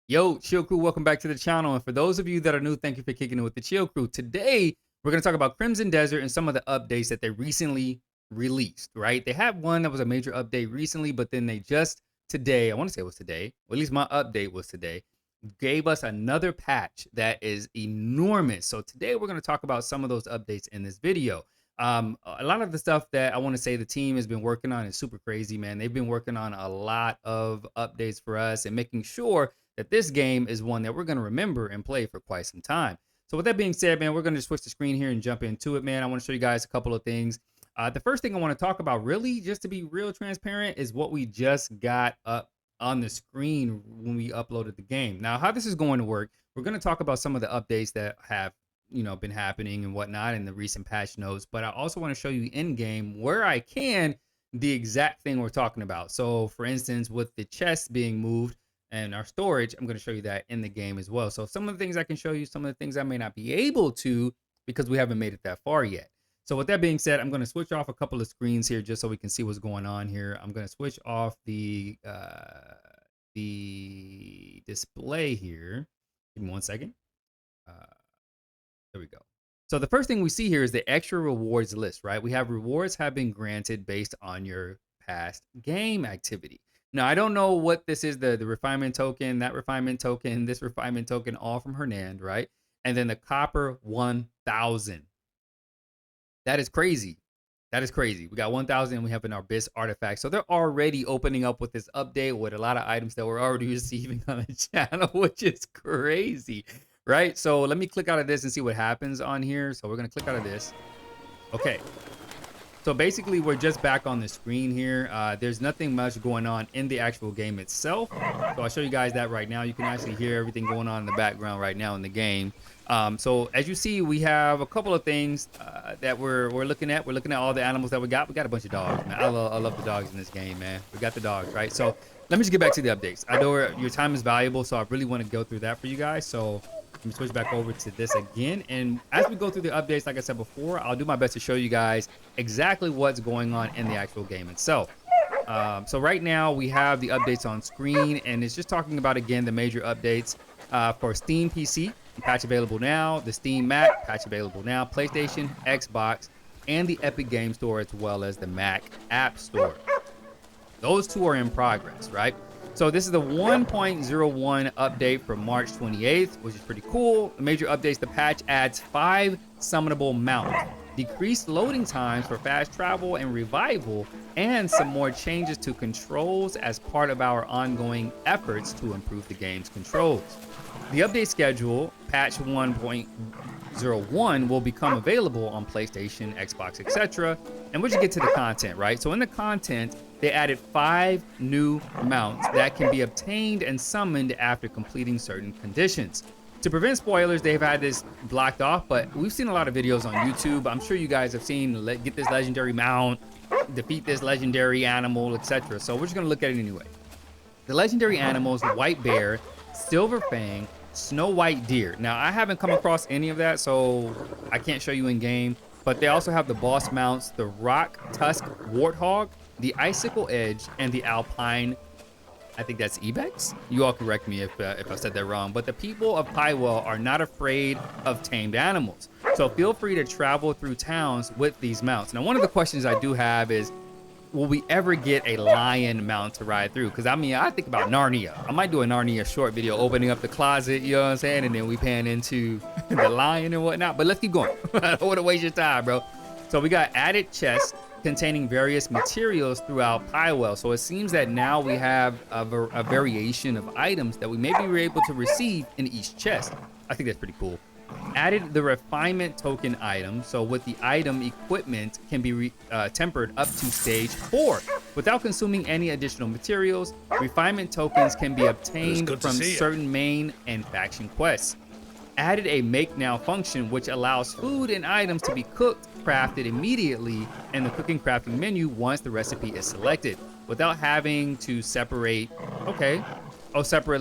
Yo, Chill Crew, welcome back to the channel. And for those of you that are new, thank you for kicking it with the Chill Crew. Today, we're going to talk about Crimson Desert and some of the updates that they recently released, right? They had one that was a major update recently, but then they just today, I want to say it was today, or at least my update was today, gave us another patch that is enormous. So today, we're going to talk about some of those updates in this video. A lot of the stuff that I want to say the team has been working on is super crazy, man. They've been working on a lot of updates for us and making sure that this game is one that we're going to remember and play for quite some time. So with that being said, man, we're going to switch the screen here and jump into it, man. I want to show you guys a couple of things. The first thing I want to talk about, really, just to be real transparent, is what we just got up on the screen when we uploaded the game. Now, how this is going to work, we're going to talk about some of the updates that have been happening and whatnot in the recent patch notes, but I also want to show you in game where I can the exact thing we're talking about. So for instance, with the chest being moved and our storage, I'm going to show you that in the game as well. So some of the things I can show you, some of the things I may not be able to because we haven't made it that far yet. So with that being said, I'm going to switch off a couple of screens here just so we can see what's going on here. I'm going to switch off the display here. Give me 1 second. There we go. So the first thing we see here is the extra rewards list, right? We have rewards have been granted based on your past game activity. Now, I don't know what this is, the refinement token, that refinement token, this refinement token, all from Hernand, right? And then the copper 1000. That is crazy. That is crazy. We got 1000 and we have an Abyss artifact. So they're already opening up with this update with a lot of items that we're already receiving on the channel, which is crazy. Right, so let me click out of this and see what happens on here. So we're gonna click out of this. Okay, so basically we're just back on the screen here. There's nothing much going on in the actual game itself. So I'll show you guys that right now. You can actually hear everything going on in the background right now in the game. So as you see, we have a couple of things that we're looking at. We're looking at all the animals that we got. We got a bunch of dogs, man. I love the dogs in this game, man. We got the dogs, right? So let me just get back to the updates. I know your time is valuable, so I really want to go through that for you guys. So let me switch back over to this again. And as we go through the updates, like I said before, I'll do my best to show you guys exactly what's going on in the actual game itself. So right now we have the updates on screen, and it's just talking about, again, the major updates for Steam PC, patch available now, the Steam Mac, patch available now, PlayStation, Xbox, and the Epic Game Store, as well as the Mac App Store. Those two are in progress, right? So this is the 1.01 update from March 28th, which is pretty cool. The major updates, the patch adds 5 summonable mounts, decreased loading times for fast travel and revival, and some more changes to controls as part of our ongoing efforts to improve the game's controls. The update schedule, patch 1.01, will become available on PlayStation, Xbox, etc. And we'll just get to the content, right? So in the content, they added 5 new mounts that can be obtained and summoned after completing certain conditions. To prevent spoilers, they've had this blocked off, but we've seen a lot of videos on YouTube. I'm sure you guys have seen, get this legendary mount, defeat this legendary animal, etc. So we're just gonna look at it anyway. The legendary animals, white bear, silver fang, snow white deer. Now, I haven't come across any of that, so I can't show you in game, but they also have the boss mounts, the rock tusk warthog, the icicle edge, and the alpine, I think that's ibex. You all correct me if I said that wrong, but the people of Pywel are not afraid of tamed animals. So feel free to travel through towns with these mounts. Now, one of the questions I do have is, will we ever get a lion mount to ride through? Because I mean, I think about Narnia. I might do a Narnia short video opening up the closet, you know what I'm saying? And then we pan into the lion and whatnot. But let's keep going. I don't want to waste your time, bro. So we got added chests containing various materials throughout Pywel. So it seems that now we have a variation of items that we maybe were able to receive in each chest. I think that's pretty cool. Added the refinement token item, so with the item, equipment can be tempered up to stage 4 without consuming any additional materials. Refinement tokens can be obtained from certain main and faction quests. Added a make now function, which allows food and items to be cooked, crafted immediately in the cooking crafting menu once the recipe is selected, without having to separately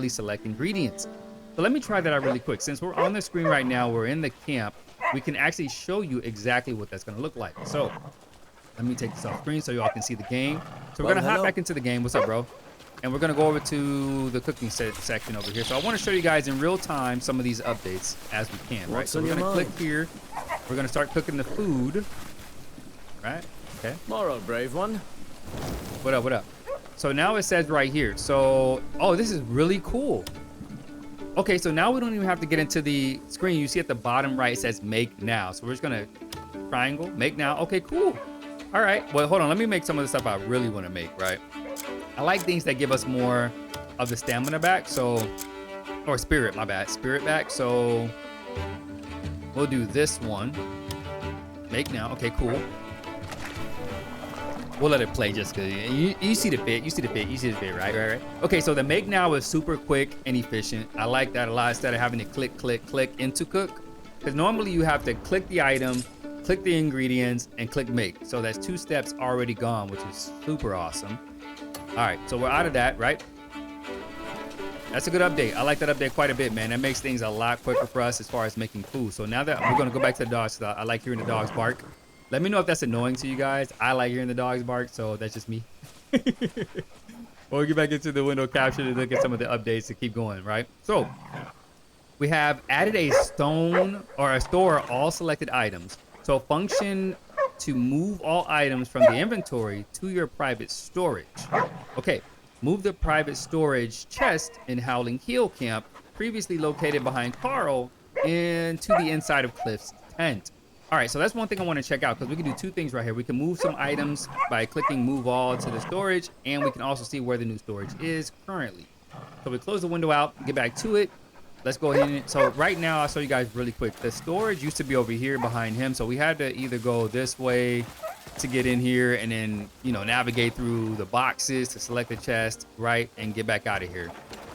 select ingredients. So let me try that out really quick. Since we're on the screen right now, we're in the camp, we can actually show you exactly what that's gonna look like. So let me take this off screen so y'all can see the game. So we're gonna hop back into the game. What's up, bro? And we're gonna go over to the cooking section over here. So I want to show you guys in real time some of these updates as we can, right? So we're gonna click here. We're gonna start cooking the food, right? Okay. Morrow, brave one. What up? What up? So now it says right here. So, oh, this is really cool. Okay, so now we don't even have to get into the screen. You see at the bottom right, it says make now. So we're just gonna triangle, make now. Okay, cool. All right, well, hold on. Let me make some of the stuff I really wanna make, right? I like things that give us more of the stamina back. So, or spirit, my bad, spirit back. So we'll do this one. Make now, okay, cool. We'll let it play just because you see the fit, you see the fit, right? Okay, so the make now is super quick and efficient. I like that a lot instead of having to click into cook. Because normally you have to click the item, click the ingredients, and click make. So that's 2 steps already gone, which is super awesome. All right, so we're out of that, right? That's a good update. I like that update quite a bit, man. That makes things a lot quicker for us as far as making food. So now that we're gonna go back to the dogs, I like hearing the dogs bark. Let me know if that's annoying to you guys. I like hearing the dogs bark, so that's just me. We'll get back into the window capture to look at some of the updates to keep going, right? So we have added a store all selected items. So function to move all items from the inventory to your private storage. Okay, move the private storage chest in Howling Hill Camp, previously located behind Carl, into the inside of Cliff's tent. All right, so that's one thing I want to check out because we can do 2 things right here. We can move some items by clicking move all to the storage, and we can also see where the new storage is currently. So we close the window out, get back to it. Let's go ahead and, so right now, I'll show you guys really quick. The storage used to be over here behind him, so we had to either go this way to get in here and then, you know, navigate through the boxes to select the chest, right, and get back out of here.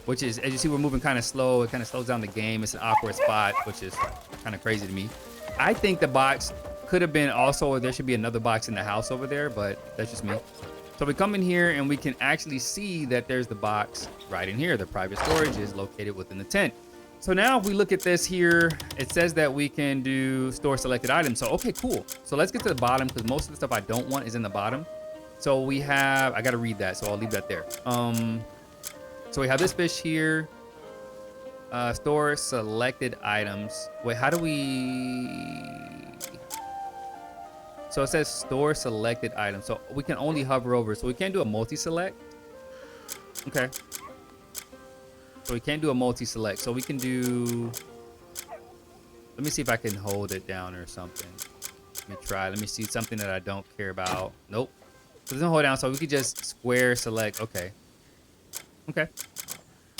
Which is, as you see, we're moving kind of slow. It kind of slows down the game. It's an awkward spot, which is kind of crazy to me. I think the box could have been also, there should be another box in the house over there, but that's just me. So we come in here and we can actually see that there's the box right in here. The private storage is located within the tent. So now if we look at this here, it says that we can do store selected items. So, okay, cool. So let's get to the bottom because most of the stuff I don't want is in the bottom. So we have, I got to read that, so I'll leave that there. So we have this fish here. Store selected items. Wait, how do we... So it says store selected items. So we can only hover over. So we can't do a multi-select. Okay. So we can't do a multi-select. So we can do... Let me see if I can hold it down or something. Let me try. Let me see something that I don't care about. Nope. So there's no hold down. So we could just square select. Okay. Okay.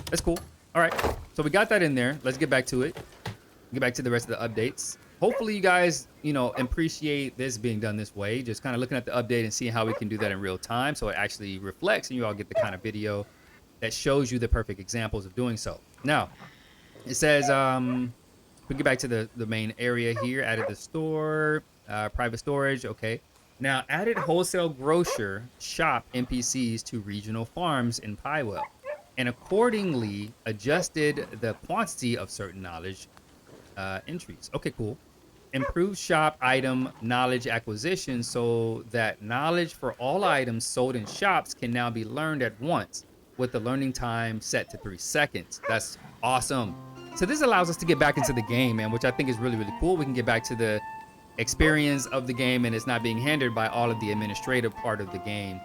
That's cool. All right, so we got that in there. Let's get back to it. Get back to the rest of the updates. Hopefully you guys, you know, appreciate this being done this way. Just kind of looking at the update and seeing how we can do that in real time so it actually reflects and you all get the kind of video that shows you the perfect examples of doing so. Now, it says, we get back to the main area here. Added the store, private storage, okay. Now, added wholesale grocer shop NPCs to regional farms in Pywel, and accordingly adjusted the quantity of certain knowledge entries. Okay, cool. Improved shop item knowledge acquisition so that knowledge for all items sold in shops can now be learned at once with the learning time set to 3 seconds. That's awesome. So this allows us to get back into the game, man, which I think is really, really cool. We can get back to the experience of the game and it's not being hindered by all of the administrative part of the game.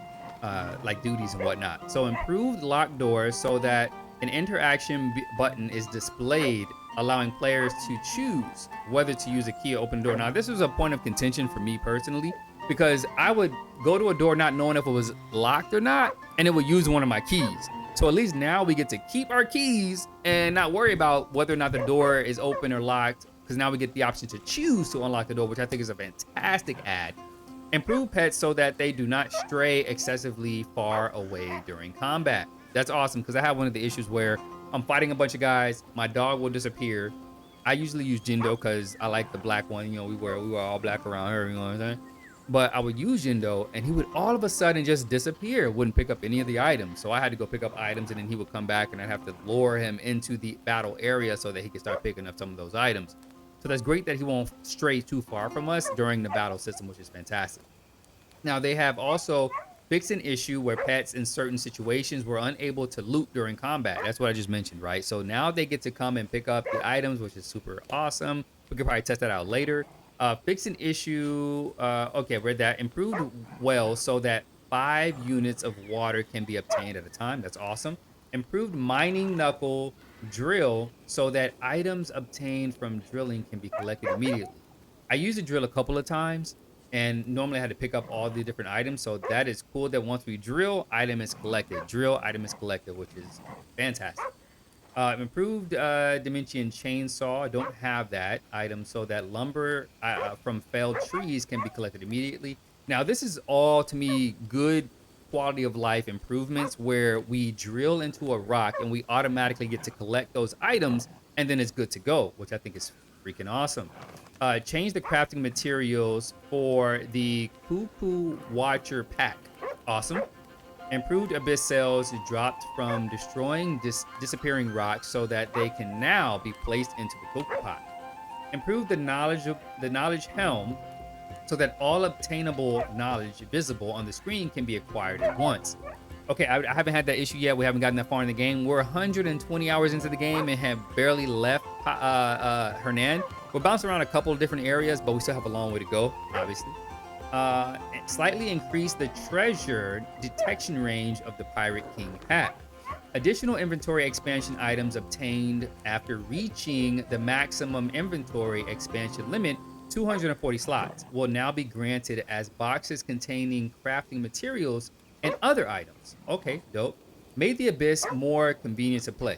Like duties and whatnot. So improved lock doors so that an interaction button is displayed, allowing players to choose whether to use a key to open the door. Now, this was a point of contention for me personally, because I would go to a door not knowing if it was locked or not, and it would use one of my keys. So at least now we get to keep our keys and not worry about whether or not the door is open or locked, because now we get the option to choose to unlock the door, which I think is a fantastic add. Improve pets so that they do not stray excessively far away during combat. That's awesome, because I have one of the issues where I'm fighting a bunch of guys, my dog will disappear. I usually use Jindo because I like the black one. You know, we were all black around her, you know what I'm saying? But I would use Jindo and he would all of a sudden just disappear, wouldn't pick up any of the items. So I had to go pick up items and then he would come back and I'd have to lure him into the battle area so that he could start picking up some of those items. So that's great that he won't stray too far from us during the battle system, which is fantastic. Now they have also Fix an issue where pets in certain situations were unable to loot during combat. That's what I just mentioned, right? So now they get to come and pick up the items, which is super awesome. We could probably test that out later. Fix an issue. Okay, read that. Improved well so that 5 units of water can be obtained at a time. That's awesome. Improved mining knuckle drill so that items obtained from drilling can be collected immediately. I used the drill a couple of times and normally I had to pick up all the different items. So that is cool that once we drill, item is collected. Drill, item is collected, which is fantastic. Improved dimension chainsaw. I don't have that item, so that lumber from felled trees can be collected immediately. Now, this is all to me good quality of life improvements where we drill into a rock and we automatically get to collect those items, and then it's good to go, which I think is freaking awesome. Change the crafting materials for the Cuckoo Watcher pack. Awesome. Improved abyss cells dropped from destroying disappearing rocks so that they can now be placed into the cookie pot. Improved the knowledge helm so that all obtainable knowledge visible on the screen can be acquired at once. Okay, I haven't had that issue yet. We haven't gotten that far in the game. We're 120 hours into the game and have barely left Hernan. We're bouncing around a couple of different areas, but we still have a long way to go, obviously. Slightly increase the treasure detection range of the Pirate King pack. Additional inventory expansion items obtained after reaching the maximum inventory expansion limit, 240 slots, will now be granted as boxes containing crafting materials and other items. Okay, dope. Made the Abyss more convenient to play.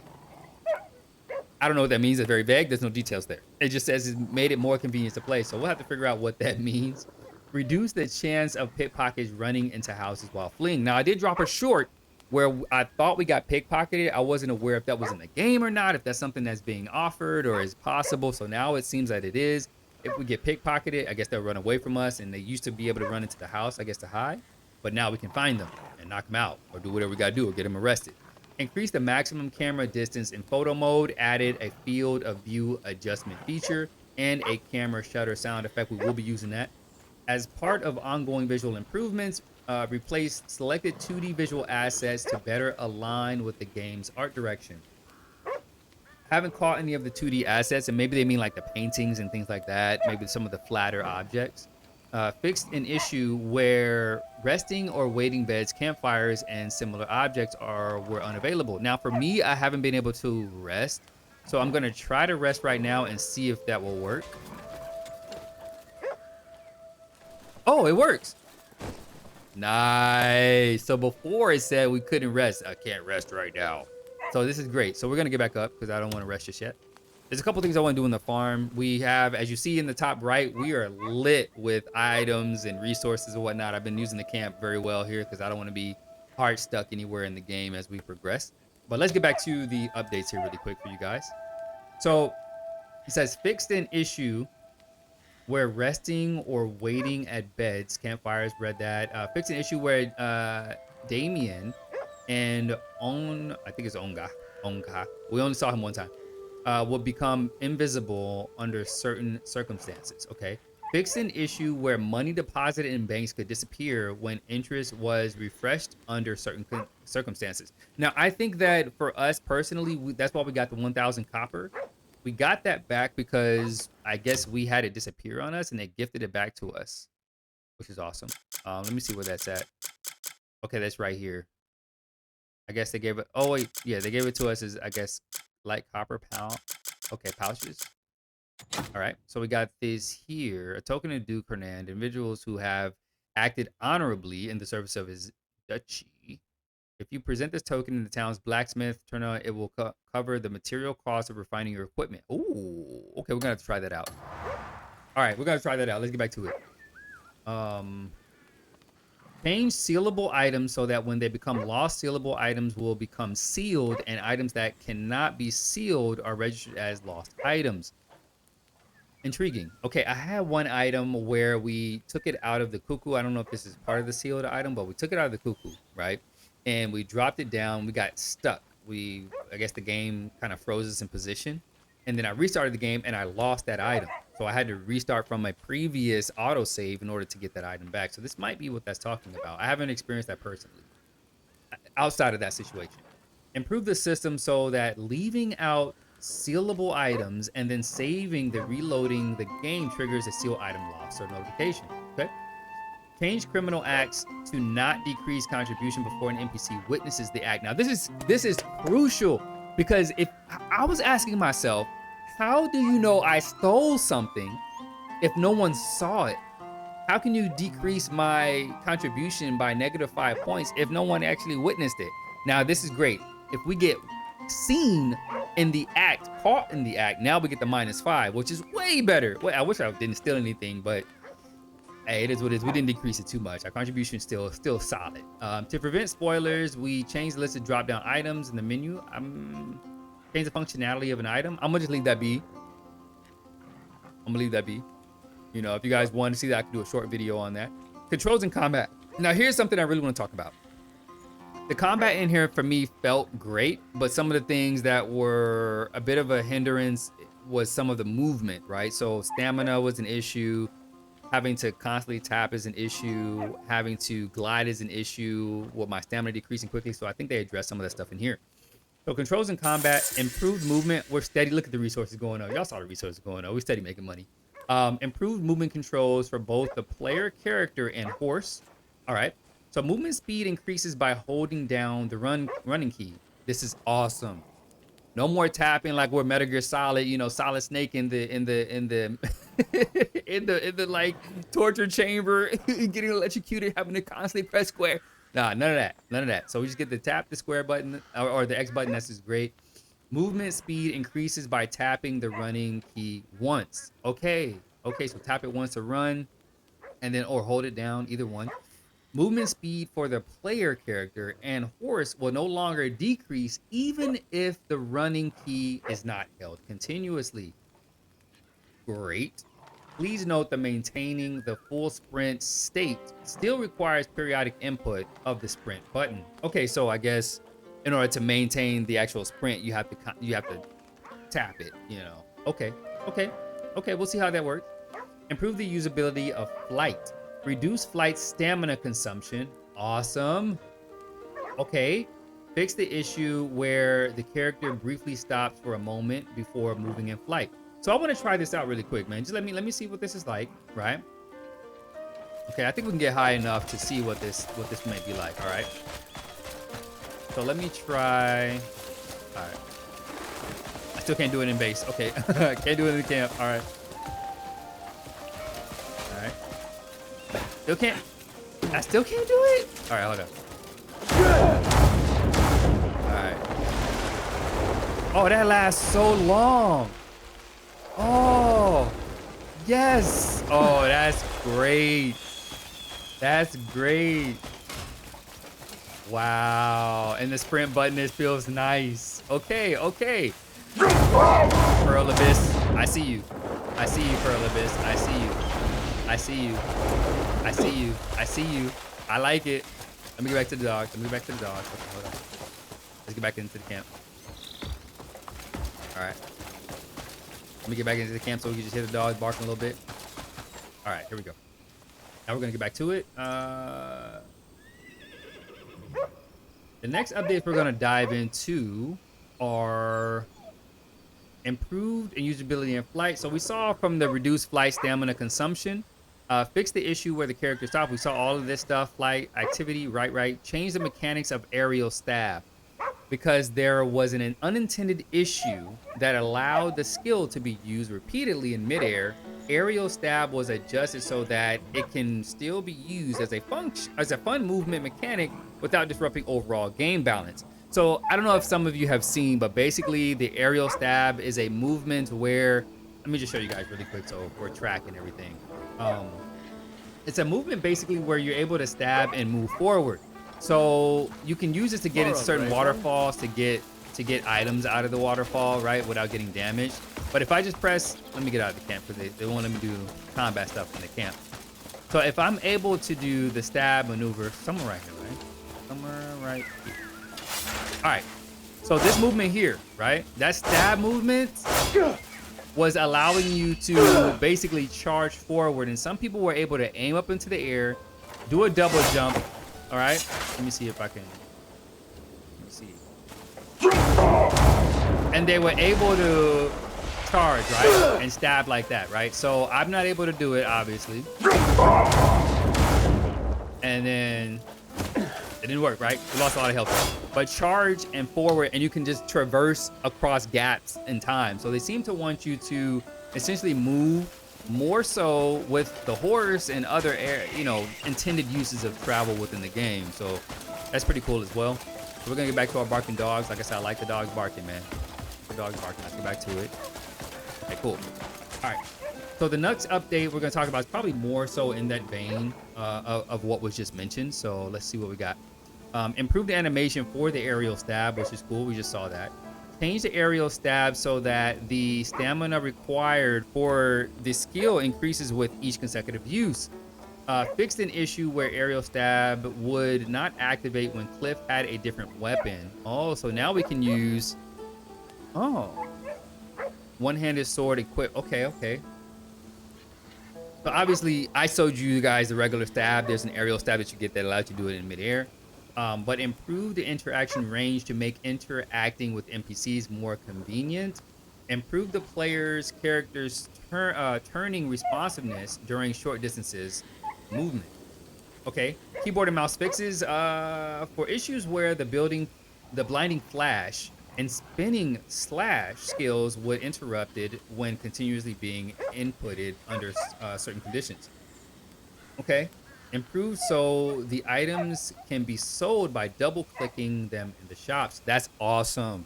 I don't know what that means. It's very vague. There's no details there. It just says it made it more convenient to play. So we'll have to figure out what that means. Reduce the chance of pickpockets running into houses while fleeing. Now, I did drop a short where I thought we got pickpocketed. I wasn't aware if that was in the game or not, if that's something that's being offered or is possible. So now it seems that it is. If we get pickpocketed, I guess they'll run away from us. And they used to be able to run into the house, I guess, to hide. But now we can find them and knock them out or do whatever we got to do or get them arrested. Increase the maximum camera distance in photo mode, added a field of view adjustment feature, and a camera shutter sound effect. We will be using that. As part of ongoing visual improvements, replace selected 2D visual assets to better align with the game's art direction. Haven't caught any of the 2D assets, and maybe they mean like the paintings and things like that, maybe some of the flatter objects. Fixed an issue where resting or waiting beds, campfires, and similar objects were unavailable. Now, for me, I haven't been able to rest, so I'm gonna try to rest right now and see if that will work. Oh, it works. Nice. So before it said we couldn't rest. I can't rest right now. So this is great. So we're gonna get back up because I don't want to rest just yet. There's a couple things I want to do in the farm. We have, as you see in the top right, we are lit with items and resources and whatnot. I've been using the camp very well here because I don't want to be hard stuck anywhere in the game as we progress. But let's get back to the updates here really quick for you guys. So it says fixed an issue where resting or waiting at beds, campfires, read that. Fixed an issue where Damien and I think it's Onga, we only saw him one time, will become invisible under certain circumstances. Okay. Fixed an issue where money deposited in banks could disappear when interest was refreshed under certain circumstances. Now, I think that for us personally, that's why we got the 1,000 copper. We got that back because I guess we had it disappear on us and they gifted it back to us, which is awesome. Let me see where that's at. Okay, that's right here. I guess they gave it. Oh, wait. Yeah, they gave it to us as, I guess, light copper pound. Okay, pouches. All right. So we got this here. A token of Duke Hernand. Individuals who have acted honorably in the service of his duchy. If you present this token in the town's blacksmith, turn on, it will cover the material cost of refining your equipment. Ooh, okay, we're gonna have to try that out. All right, we're gonna try that out. Let's get back to it. Change sealable items so that when they become lost, sealable items will become sealed, and items that cannot be sealed are registered as lost items. Intriguing. Okay, I had one item where we took it out of the cuckoo. I don't know if this is part of the sealed item, but we took it out of the cuckoo, right? And we dropped it down. We got stuck. I guess the game kind of froze us in position. And then I restarted the game and I lost that item. So I had to restart from my previous autosave in order to get that item back. So this might be what that's talking about. I haven't experienced that personally. Outside of that situation, improve the system so that leaving out sealable items and then saving the reloading the game triggers a seal item loss or notification. Okay. Change criminal acts to not decrease contribution before an NPC witnesses the act. Now this is crucial, because if I was asking myself, how do you know I stole something if no one saw it? How can you decrease my contribution by -5 points if no one actually witnessed it? Now, this is great. If we get seen in the act, caught in the act, now we get the -5, which is way better. Well, I wish I didn't steal anything, but hey, it is what it is. We didn't decrease it too much. Our contribution is still solid. To prevent spoilers, we changed the list of drop-down items in the menu. Change the functionality of an item. I'm gonna just leave that be. You know, if you guys want to see that, I can do a short video on that. Controls in combat. Now, here's something I really want to talk about. The combat in here for me felt great, but some of the things that were a bit of a hindrance was some of the movement, right? So stamina was an issue. Having to constantly tap is an issue. Having to glide is an issue with my stamina decreasing quickly. So I think they addressed some of that stuff in here. So controls in combat, improved movement. We're steady. Look at the resources going on. Y'all saw the resources going on. We're steady making money. Improved movement controls for both the player character and horse. All right. So movement speed increases by holding down the running key. This is awesome. No more tapping like we're Metal Gear Solid, you know, Solid Snake in the in the like torture chamber, getting electrocuted, having to constantly press square. Nah, none of that. None of that. So we just get to tap the square button or the X button. That's just great. Movement speed increases by tapping the running key once. Okay. So tap it once to run, and then or hold it down, either one. Movement speed for the player character and horse will no longer decrease even if the running key is not held continuously. Great. Please note that maintaining the full sprint state still requires periodic input of the sprint button. Okay, so I guess in order to maintain the actual sprint, you have to tap it, you know. Okay, we'll see how that works. Improve the usability of flight. Reduce flight stamina consumption. Awesome. Okay. Fix the issue where the character briefly stops for a moment before moving in flight. So I want to try this out really quick, man. Just let me see what this is like, right? Okay, I think we can get high enough to see what this might be like, all right? So let me try. All right. I still can't do it in base. Okay. Can't do it in the camp. All right. I still can't do it? All right, hold up. All right. Oh, that lasts so long. Oh, yes. Oh, that's great. That's great. Wow. And the sprint button, it feels nice. Okay. Pearl Abyss, I see you. Pearl Abyss. I see you. I like it. Let me get back to the dogs. Okay, hold on. Let's get back into the camp. All right. Let me get back into the camp so we can just hear the dogs barking a little bit. All right, here we go. Now we're gonna get back to it. The next updates we're gonna dive into are improved in usability in flight. So we saw from the reduced flight stamina consumption. Fix the issue where the character stopped. We saw all of this stuff, flight, activity, right. Change the mechanics of aerial stab because there was an unintended issue that allowed the skill to be used repeatedly in midair. Aerial stab was adjusted so that it can still be used as a fun movement mechanic without disrupting overall game balance. So I don't know if some of you have seen, but basically the aerial stab is a movement where, let me just show you guys really quick so we're tracking everything. It's a movement basically where you're able to stab and move forward. So you can use this to get into certain waterfalls to get items out of the waterfall, right, without getting damaged. But if I just press, let me get out of the camp because they won't let me do combat stuff in the camp. So if I'm able to do the stab maneuver somewhere right here, right? Somewhere right here. All right. So this movement here, right? That stab movement was allowing you to basically charge forward. And some people were able to aim up into the air, do a double jump. All right, let me see if I can. Let me see. And they were able to charge, right, and stab like that, right? So I'm not able to do it, obviously. And then it didn't work, right? We lost a lot of health. But charge and forward, and you can just traverse across gaps in time. So they seem to want you to essentially move more so with the horse and other intended uses of travel within the game. So that's pretty cool as well. So we're gonna get back to our barking dogs. Like I said, I like the dogs barking, man. The dogs barking. Let's get back to it. Okay, cool. All right. So the next update we're gonna talk about is probably more so in that vein of what was just mentioned. So let's see what we got. Improved animation for the aerial stab, which is cool. We just saw that. Change the aerial stab so that the stamina required for the skill increases with each consecutive use. Fixed an issue where aerial stab would not activate when Cliff had a different weapon. Oh, so now we can use... Oh. One-handed sword equipped. Okay. So obviously, I showed you guys the regular stab. There's an aerial stab that you get that allows you to do it in midair. But improve the interaction range to make interacting with NPCs more convenient. Improve the player's character's turning responsiveness during short distances movement. Okay. Keyboard and mouse fixes for issues where the blinding flash and spinning slash skills would interrupted when continuously being inputted under certain conditions. Okay. Improved so the items can be sold by double clicking them in the shops. That's awesome.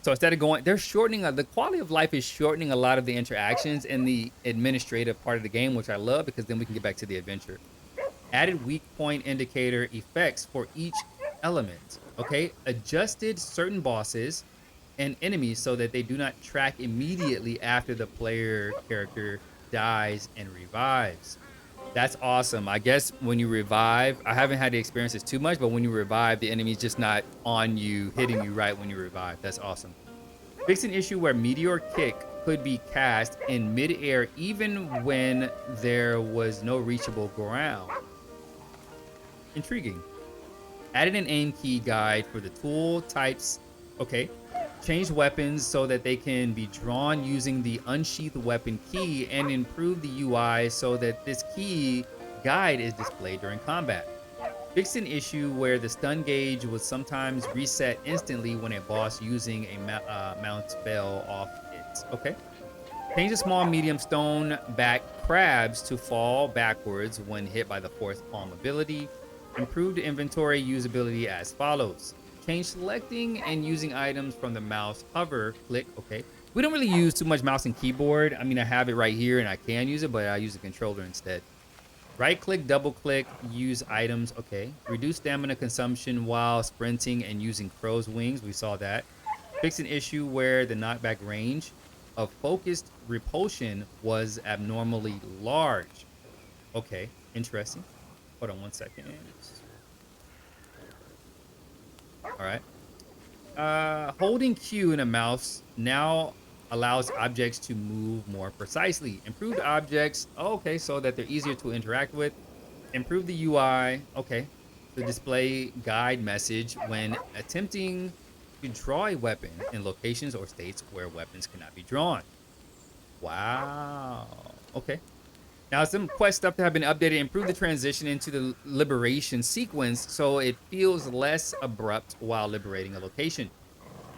So instead of going, they're shortening, the quality of life is shortening a lot of the interactions in the administrative part of the game, which I love because then we can get back to the adventure. Added weak point indicator effects for each element. Okay, adjusted certain bosses and enemies so that they do not track immediately after the player character dies and revives. That's awesome. I guess when you revive, I haven't had the experiences too much, but when you revive, the enemy's just not on you, hitting you right when you revive. That's awesome. Fix an issue where Meteor Kick could be cast in mid-air even when there was no reachable ground. Intriguing. Added an aim key guide for the tool types. Okay. Change weapons so that they can be drawn using the unsheathed weapon key and improve the UI so that this key guide is displayed during combat. Fix an issue where the stun gauge was sometimes reset instantly when a boss using a mount fell off it. Okay. Change the small medium stone back crabs to fall backwards when hit by the fourth palm ability. Improved inventory usability as follows. Change selecting and using items from the mouse hover click. Okay. We don't really use too much mouse and keyboard. I mean, I have it right here and I can use it, but I use the controller instead. Right click, double click, use items. Okay. Reduce stamina consumption while sprinting and using crow's wings. We saw that. Fix an issue where the knockback range of focused repulsion was abnormally large. Okay. Interesting. Hold on 1 second. All right. Holding Q in a mouse now allows objects to move more precisely. Improved objects. Okay, so that they're easier to interact with. Improve the UI. Okay. The display guide message when attempting to draw a weapon in locations or states where weapons cannot be drawn. Wow. Okay. Now, some quest stuff that have been updated. Improve the transition into the liberation sequence so it feels less abrupt while liberating a location.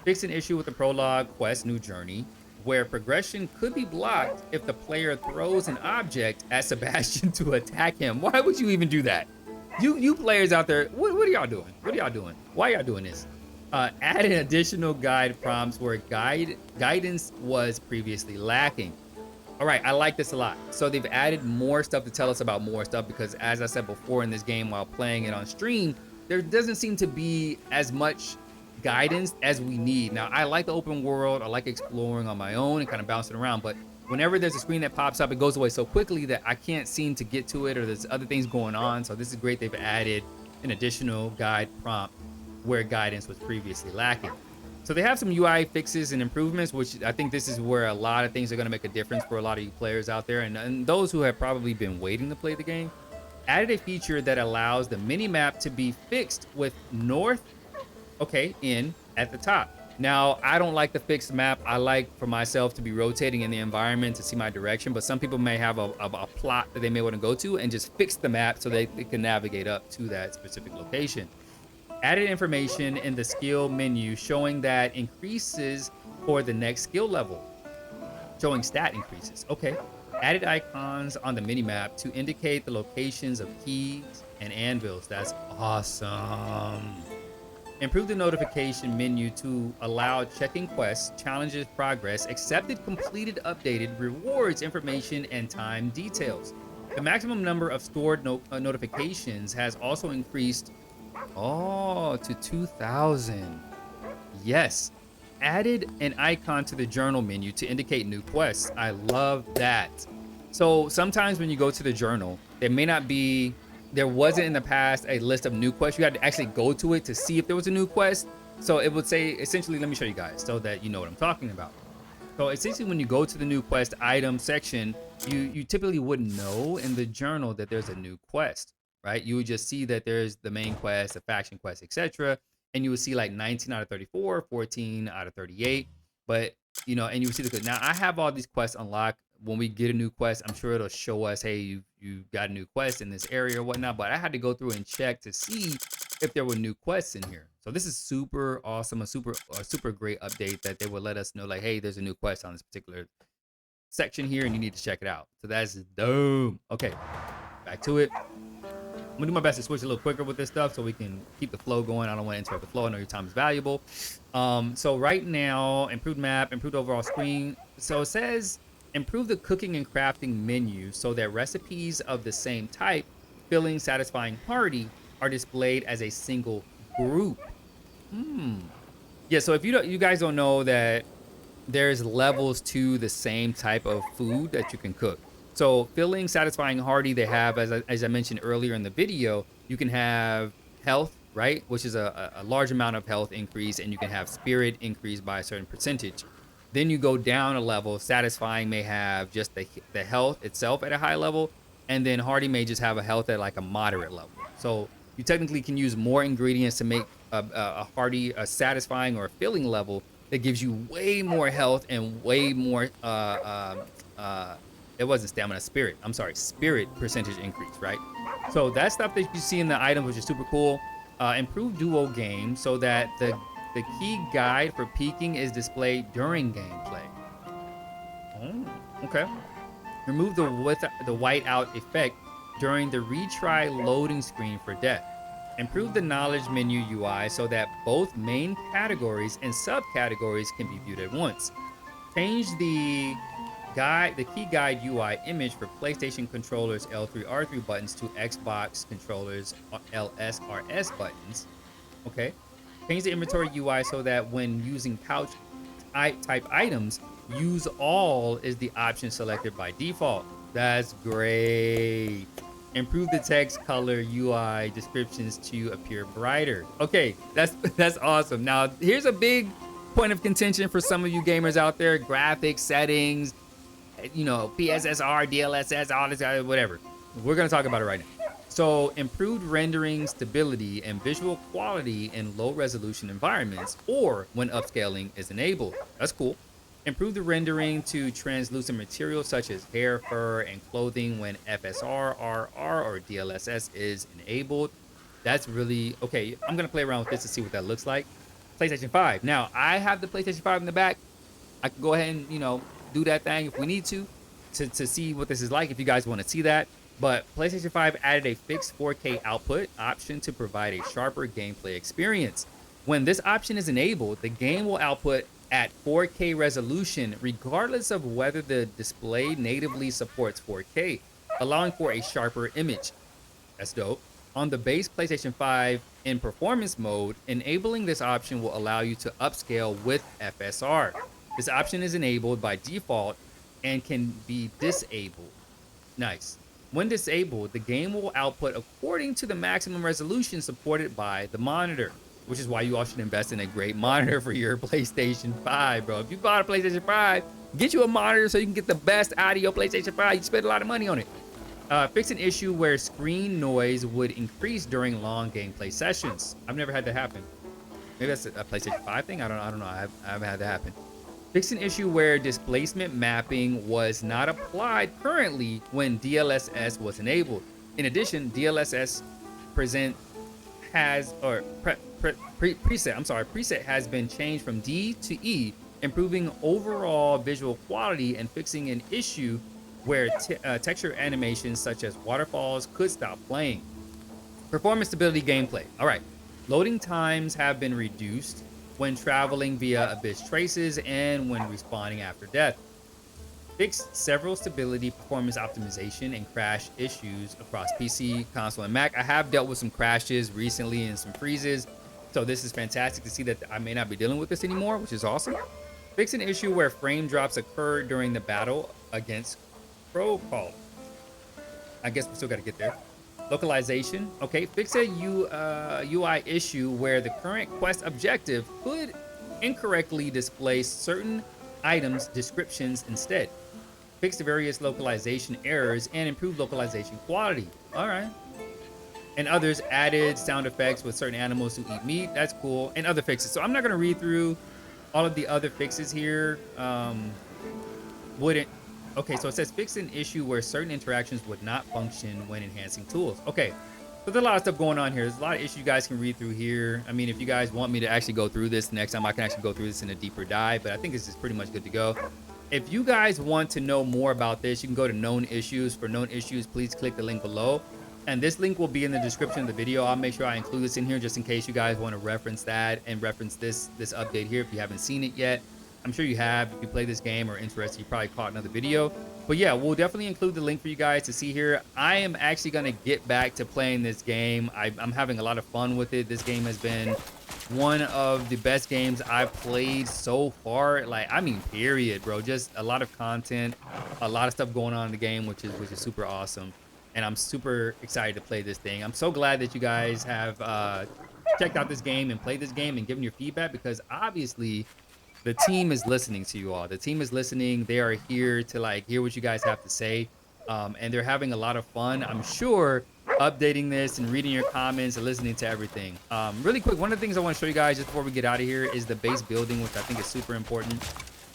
Fix an issue with the prologue quest, New Journey, where progression could be blocked if the player throws an object at Sebastian to attack him. Why would you even do that? You players out there, what are y'all doing? What are y'all doing? Why y'all doing this? Add additional guide prompts where guidance was previously lacking. All right, I like this a lot. So they've added more stuff to tell us about more stuff because, as I said before in this game while playing it on stream, there doesn't seem to be as much guidance as we need. Now, I like the open world. I like exploring on my own and kind of bouncing around. But whenever there's a screen that pops up, it goes away so quickly that I can't seem to get to it or there's other things going on. So this is great. They've added an additional guide prompt where guidance was previously lacking. So they have some UI fixes and improvements, which I think this is where a lot of things are going to make a difference for a lot of you players out there, and those who have probably been waiting to play the game. Added a feature that allows the mini map to be fixed with north, okay, in at the top. Now, I don't like the fixed map. I like for myself to be rotating in the environment to see my direction, but some people may have a plot that they may want to go to and just fix the map so they can navigate up to that specific location. Added information in the skill menu showing that increases for the next skill level, showing stat increases. Okay. Added icons on the minimap to indicate the locations of keys and anvils. That's awesome. Improve the notification menu to allow checking quests, challenges, progress, accepted, completed, updated, rewards, information, and time details. The maximum number of stored notifications has also increased, to 2,000. Yes. Added an icon to the journal menu to indicate new quests. I love that. So sometimes when you go to the journal, there wasn't in the past a list of new quests. You had to actually go to it to see if there was a new quest. So it would say, essentially, let me show you guys so that you know what I'm talking about. So essentially, when you go to the new quest item section, you typically wouldn't know in the journal that there's a new quest, right? You would just see that there's the main quest, the faction quest, etc. And you would see like 19 out of 34, 14 out of 38. But, and you would see now I have all these quests unlocked. When we get a new quest, I'm sure it'll show us, hey, you got a new quest in this area or whatnot. But I had to go through and check to see if there were new quests in here. So this is super awesome, a super great update that they will let us know, like, hey, there's a new quest on this particular section here and you need to check it out. So that's dope. Okay, back to it. I'm gonna do my best to switch a little quicker with this stuff so we can keep the flow going. I don't want to interrupt the flow. I know your time is valuable. So right now, improved map, improved overall screen. So it says improve the cooking and crafting menu so that recipes of the same type, filling, satisfying, hearty, are displayed as a single group. Yeah, so if you guys don't know that there's levels to the same type of food that you can cook. So filling, satisfying, hearty, they have, as I mentioned earlier in the video, you can have health, right? Which is a large amount of health increase, and you can have spirit increase by a certain percentage. Then you go down a level. Satisfying may have just the health itself at a high level, and then hearty may just have a health at like a moderate level. So you technically can use more ingredients to make a hearty, a satisfying, or a filling level that gives you way more health and way more it wasn't stamina, spirit. I'm sorry, spirit percentage increase, right? So that stuff that you see in the items, which is super cool. Improved duo game so that the key guide for peeking is displayed during gameplay. Oh, okay. Remove the whiteout effect during the retry loading screen for death. Improve the knowledge menu UI so that both main categories and subcategories can be viewed at once. Change the key guide UI image for PlayStation controllers L3 R3 buttons to Xbox controllers LS RS buttons. Okay. Change the inventory UI so that when using pouch type items, use all is the option selected by default. That's great. Improve the text color UI descriptions to appear brighter. Okay, that's awesome. Now, here's a big point of contention for some of you gamers out there: graphics settings, PSSR, DLSS, all this, whatever. We're gonna talk about it right now. So, improved rendering stability and visual quality in low resolution environments, or when upscaling is enabled. That's cool. Improve the rendering to translucent materials such as hair, fur, and clothing when FSR, RR, or DLSS is enabled. That's really okay. I'm gonna play around with this to see what that looks like. PlayStation 5. Now, I have the PlayStation 5 in the back. I can go ahead and do that thing if we need to see what this is like, if you guys want to see that. But PlayStation 5 added a fixed 4K output option to provide a sharper gameplay experience. When this option is enabled, the game will output at 4K resolution regardless of whether the display natively supports 4K, allowing for a sharper image. That's dope. On the base PlayStation 5 in performance mode, enabling this option will allow you to upscale with FSR. This option is enabled by default and can be disabled. Nice. When disabled, the game will output according to the maximum resolution supported by the monitor. which is why you all should invest in a great monitor for your PlayStation 5, bro. If you bought a PlayStation 5, get you a monitor so you can get the best out of your PlayStation 5. You spend a lot of money on it. Fix an issue where screen noise would increase during long gameplay sessions. I've never had that happen. Maybe that's a PlayStation 5 thing. I don't know. I haven't had that happen. Fix an issue where displacement mapping was not applied currently when DLSS was enabled. In addition, DLSS preset has been changed from D to E, improving overall visual quality and fixing an issue where texture animations such as waterfalls could stop playing. Performance stability gameplay. All right. Loading times have been reduced when traveling via abyss traces and when respawning after death. Fixed several stability, performance optimization, and crash issues across PC, console, and Mac. I have dealt with some crashes recently and some freezes, so this is fantastic to see that I may not be dealing with this anymore, which is awesome. Fix an issue where frame drops occur during the battle against Protocol. I guess we still got to get there. Localization. Okay, fix a UI issue where the current quest objective could incorrectly display certain items descriptions instead. Fix the various localization errors and improve localization quality. All right. And others added sound effects with certain animals who eat meat. That's cool. And other fixes. So I'm not going to read through all of the other fixes here. Okay, so it says fix an issue where certain interactions would not function when enhancing tools. Okay, so there's a lot of stuff going on here. There's a lot of issues you guys can read through here. I mean, if you guys want me to actually go through this next time, I can actually go through this in a deeper dive, but I think this is pretty much good to go. If you guys want to know more about this, you can go to known issues. For known issues, please click the link below. And this link will be in the description of the video. I'll make sure I include this in here just in case you guys want to reference that and reference this update here if you haven't seen it yet. I'm sure you have. If you play this game or are interested, you probably caught another video. But yeah, we'll definitely include the link for you guys to see here. I am actually going to get back to playing this game. I'm having a lot of fun with it. This game has been one of the best games I've played so far. Like, I mean, period, bro. Just a lot of content, a lot of stuff going on in the game, which is super awesome. And I'm super excited to play this thing. I'm so glad that you guys have checked out this game and played this game and given your feedback, because obviously the team is listening to you all. The team is listening. They are here to like hear what you guys have to say. And they're having a lot of fun, I'm sure, updating this and reading your comments and listening to everything. Really quick, one of the things I want to show you guys just before we get out of here is the base building, which I think is super important.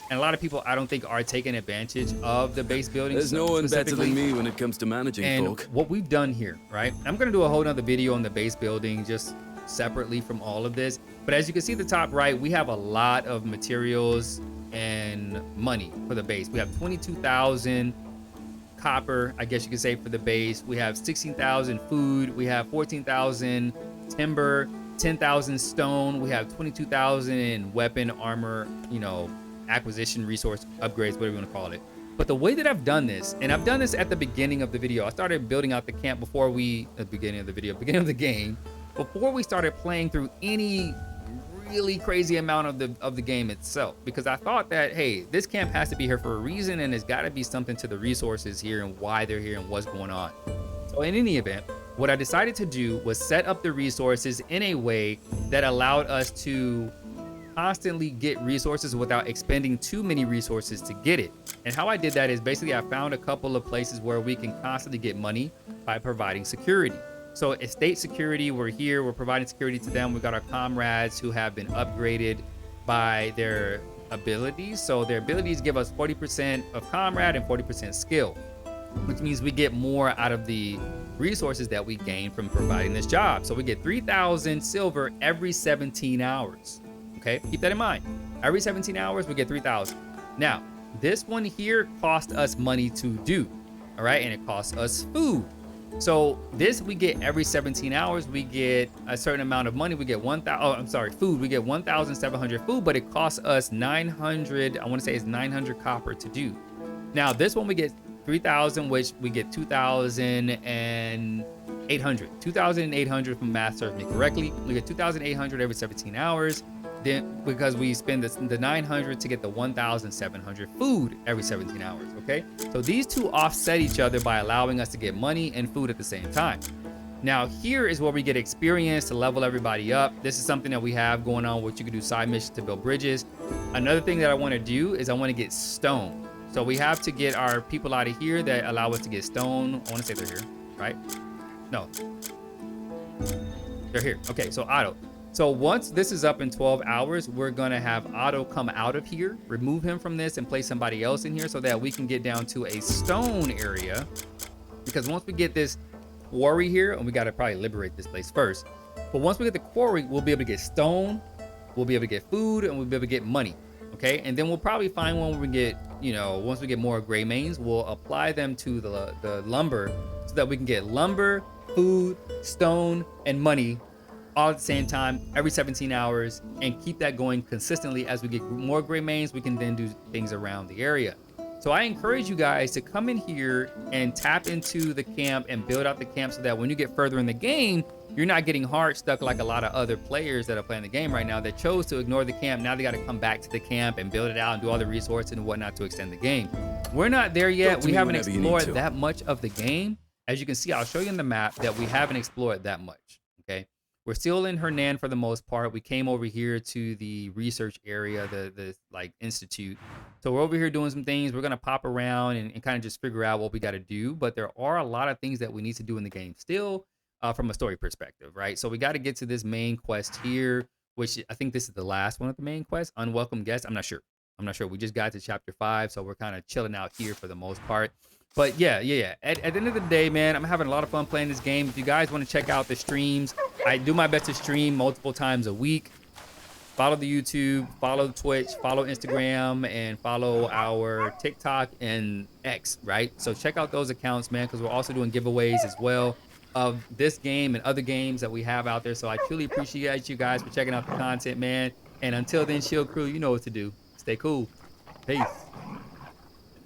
And a lot of people, I don't think, are taking advantage of the base building. There's no one better than me when it comes to managing folk. And what we've done here, right? I'm going to do a whole nother video on the base building just separately from all of this. But as you can see at the top right, we have a lot of materials and money for the base. We have 22,000 copper, I guess you could say, for the base. We have 16,000 food. We have 14,000 timber, 10,000 stone. We have 22,000 in weapon, armor, acquisition, resource upgrades, whatever you want to call it. But the way that I've done this, and I've done this at the beginning of the video. I started building out the camp before beginning of the game, before we started playing through any really crazy amount of the game itself, because I thought that, hey, this camp has to be here for a reason, and there's got to be something to the resources here and why they're here and what's going on. So in any event, what I decided to do was set up the resources in a way that allowed us to constantly get resources without expending too many resources to get it. And how I did that is basically I found a couple of places where we can constantly get money by providing security. So estate security, we're here, we're providing security to them. We've got our comrades who have been upgraded by their abilities. So their abilities give us 40% of comrade and 40% skill, which means we get more out of the resources that we gain from providing this job. So we get 3,000 silver every 17 hours. Okay, keep that in mind. Every 17 hours, we get 3,000. Now, this one here cost us money to do, all right? And it costs us food. So this we get every 17 hours. We get a certain amount of money. We get food. We get 1,700 food, but it costs us 900. I want to say it's 900 copper to do. Now this one we get 3,000, which we get 2,800. 2,800 from math serves me correctly. We get 2,800 every 17 hours. Then because we spend the 900 to get the 1,700 food every 17 hours. Okay, so these two offset each other by allowing us to get money and food at the same time. Now here is where we get experience to level everybody up. This is something that we have going on, which you can do side missions to build bridges. Another thing that I want to do is I want to get stone. So we have to get our people out of here that allow us to get stone. I want to say they're here, right? No, they're here. Okay, so Otto. So once this is up in 12 hours, we're gonna have Otto come out of here, remove him from this and place somebody else in here so that we can get down to a stone area. Because once we get this quarry here, and we gotta probably liberate this place first. But once we get the quarry, we'll be able to get stone, we'll be able to get food, and we'll be able to get money. Okay, and then we'll probably find one where we get, you know, once we get more gray mains, we'll apply them to the lumber so that we can get lumber, food, stone, and money all at the same time every 17 hours and keep that going consistently. As we get more gray mains, we can then do things around the area. So I encourage you guys to come in here and tap into the camp and build out the camp so that when you get further in the game, you're not getting hard stuck like a lot of other players that are playing the game right now that chose to ignore the camp. Now they got to come back to the camp and build it out and do all the resources and whatnot to extend the game. We're not there yet. We haven't explored that much of the game. As you can see, I'll show you in the map that we haven't explored that much, okay? We're still in Hernan for the most part. We came over here to the research area, the like institute. So we're over here doing some things. We're gonna pop around and kind of just figure out what we got to do. But there are a lot of things that we need to do in the game still, from a story perspective, right? So we got to get to this main quest here, which I think this is the last one of the main quests. Unwelcome guest. I'm not sure. We just got to chapter 5, so we're kind of chilling out here for the most part. But yeah. At the end of the day, man, I'm having a lot of fun playing this game. If you guys want to check out the streams, I do my best to stream multiple times a week. Follow the YouTube, follow Twitch, follow Instagram, and follow our TikTok and X, right? So check out those accounts, man, because we're also doing giveaways as well of this game and other games that we have out there. So I truly appreciate you guys for checking out the content, man. And until then, Shield Crew, you know what to do. Stay cool. Peace.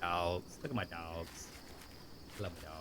Dogs. Look at my dogs. Love my dogs.